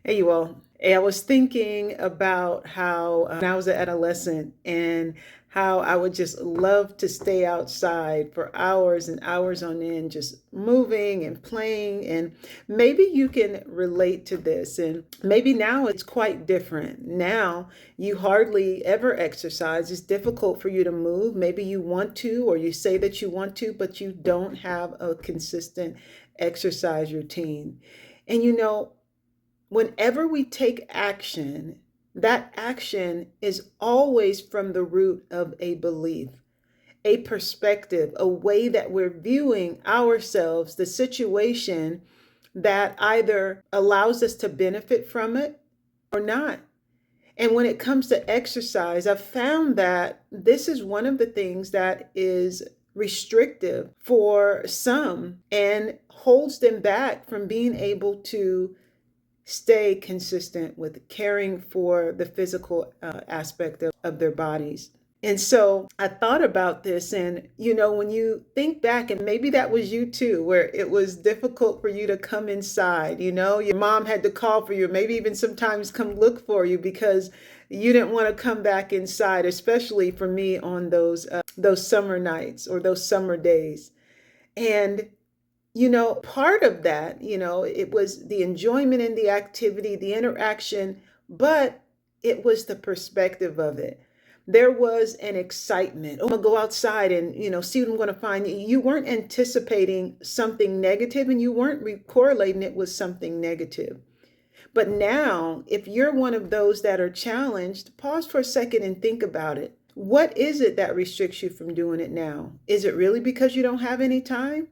Hey, you all. Hey, I was thinking about how when I was an adolescent and how I would just love to stay outside for hours and hours on end, just moving and playing. And maybe you can relate to this. And maybe now it's quite different. Now you hardly ever exercise. It's difficult for you to move. Maybe you want to, or you say that you want to, but you don't have a consistent exercise routine. And whenever we take action, that action is always from the root of a belief, a perspective, a way that we're viewing ourselves, the situation that either allows us to benefit from it or not. And when it comes to exercise, I've found that this is one of the things that is restrictive for some and holds them back from being able to stay consistent with caring for the physical aspect of their bodies. And so I thought about this, and when you think back, and maybe that was you too, where it was difficult for you to come inside, your mom had to call for you, maybe even sometimes come look for you because you didn't want to come back inside, especially for me on those summer nights or those summer days. And part of that, it was the enjoyment in the activity, the interaction, but it was the perspective of it. There was an excitement. Oh, I'm gonna go outside and, see what I'm gonna find. You weren't anticipating something negative and you weren't correlating it with something negative. But now, if you're one of those that are challenged, pause for a second and think about it. What is it that restricts you from doing it now? Is it really because you don't have any time?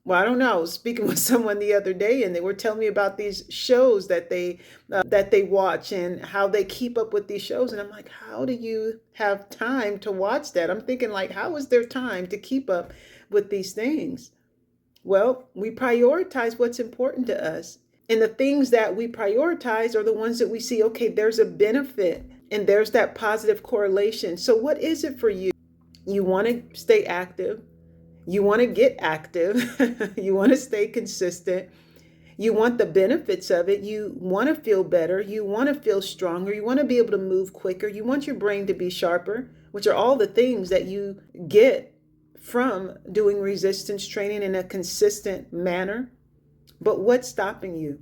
Well, I don't know. I was speaking with someone the other day, and they were telling me about these shows that they watch and how they keep up with these shows. And I'm like, how do you have time to watch that? I'm thinking, like, how is there time to keep up with these things? Well, we prioritize what's important to us, and the things that we prioritize are the ones that we see. Okay, there's a benefit, and there's that positive correlation. So, what is it for you? You want to stay active. You want to get active. You want to stay consistent. You want the benefits of it. You want to feel better. You want to feel stronger. You want to be able to move quicker. You want your brain to be sharper, which are all the things that you get from doing resistance training in a consistent manner. But what's stopping you?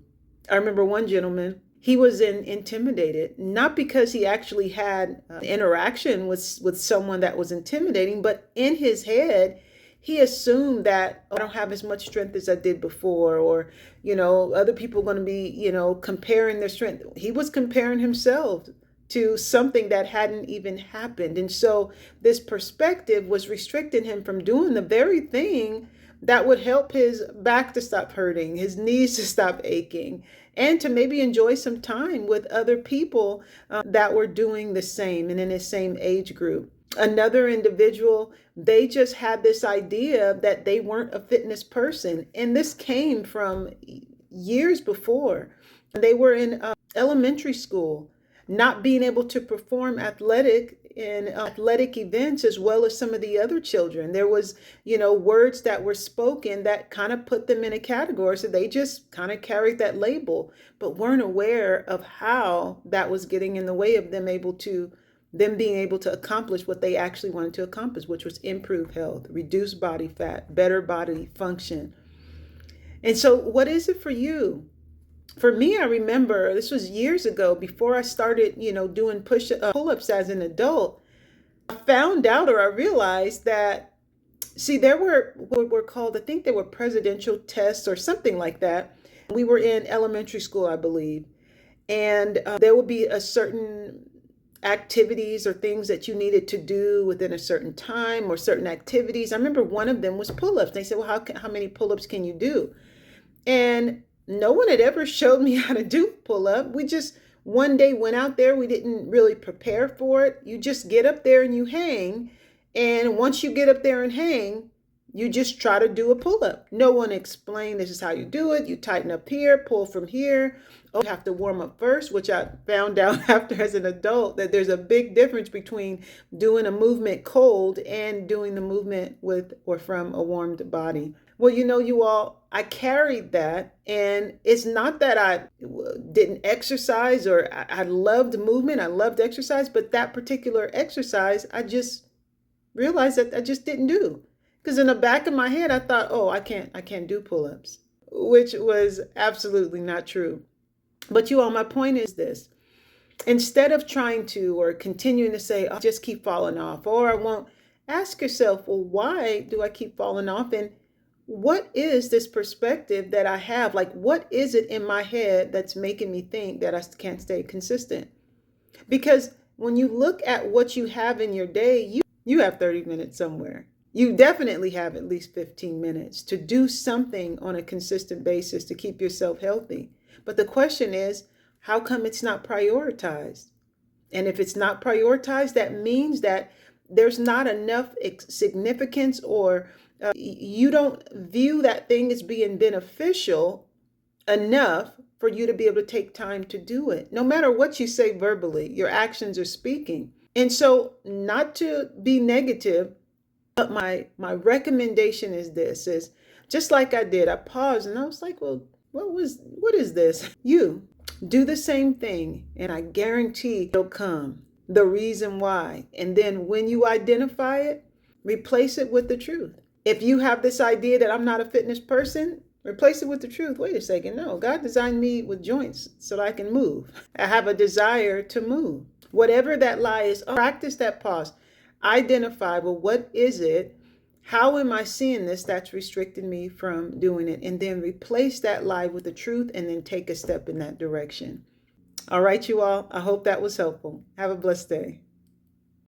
I remember one gentleman, he was intimidated, not because he actually had interaction with someone that was intimidating, but in his head, he assumed that, oh, I don't have as much strength as I did before, or, other people are going to be, comparing their strength. He was comparing himself to something that hadn't even happened. And so this perspective was restricting him from doing the very thing that would help his back to stop hurting, his knees to stop aching, and to maybe enjoy some time with other people that were doing the same and in the same age group. Another individual, they just had this idea that they weren't a fitness person. And this came from years before. They were in elementary school, not being able to perform athletic events as well as some of the other children. There was, words that were spoken that kind of put them in a category. So they just kind of carried that label, but weren't aware of how that was getting in the way of them being able to accomplish what they actually wanted to accomplish, which was improve health, reduce body fat, better body function. And so what is it for you? For me, I remember this was years ago before I started, doing pull-ups as an adult. I found out, or I realized that, see, there were what were called, I think they were presidential tests or something like that. We were in elementary school, I believe. And there would be a certain activities or things that you needed to do within a certain time or certain activities. I remember one of them was pull-ups. They said, well, how many pull-ups can you do? And no one had ever showed me how to do pull-up. We just one day went out there. We didn't really prepare for it. You just get up there and you hang. And once you get up there and hang, you just try to do a pull-up. No one explained this is how you do it. You tighten up here, pull from here. Oh, you have to warm up first, which I found out after as an adult that there's a big difference between doing a movement cold and doing the movement with or from a warmed body. Well, you all, I carried that. And it's not that I didn't exercise or I loved movement, I loved exercise, but that particular exercise, I just realized that I just didn't do. Because in the back of my head, I thought, oh, I can't do pull-ups, which was absolutely not true. But you all, my point is this. Instead of trying to or continuing to say, I'll just keep falling off, or I won't, ask yourself, well, why do I keep falling off? And what is this perspective that I have? Like, what is it in my head that's making me think that I can't stay consistent? Because when you look at what you have in your day, you have 30 minutes somewhere. You definitely have at least 15 minutes to do something on a consistent basis to keep yourself healthy. But the question is, how come it's not prioritized? And if it's not prioritized, that means that there's not enough significance, or you don't view that thing as being beneficial enough for you to be able to take time to do it. No matter what you say verbally, your actions are speaking. And so, not to be negative, but my recommendation is this, is just like I did, I paused and I was like, well, what is this? You do the same thing, and I guarantee it'll come. The reason why. And then when you identify it, replace it with the truth. If you have this idea that I'm not a fitness person, replace it with the truth. Wait a second. No, God designed me with joints so that I can move. I have a desire to move. Whatever that lie is, practice that pause. Identify, well, what is it? How am I seeing this that's restricting me from doing it? And then replace that lie with the truth, and then take a step in that direction. All right, you all. I hope that was helpful. Have a blessed day.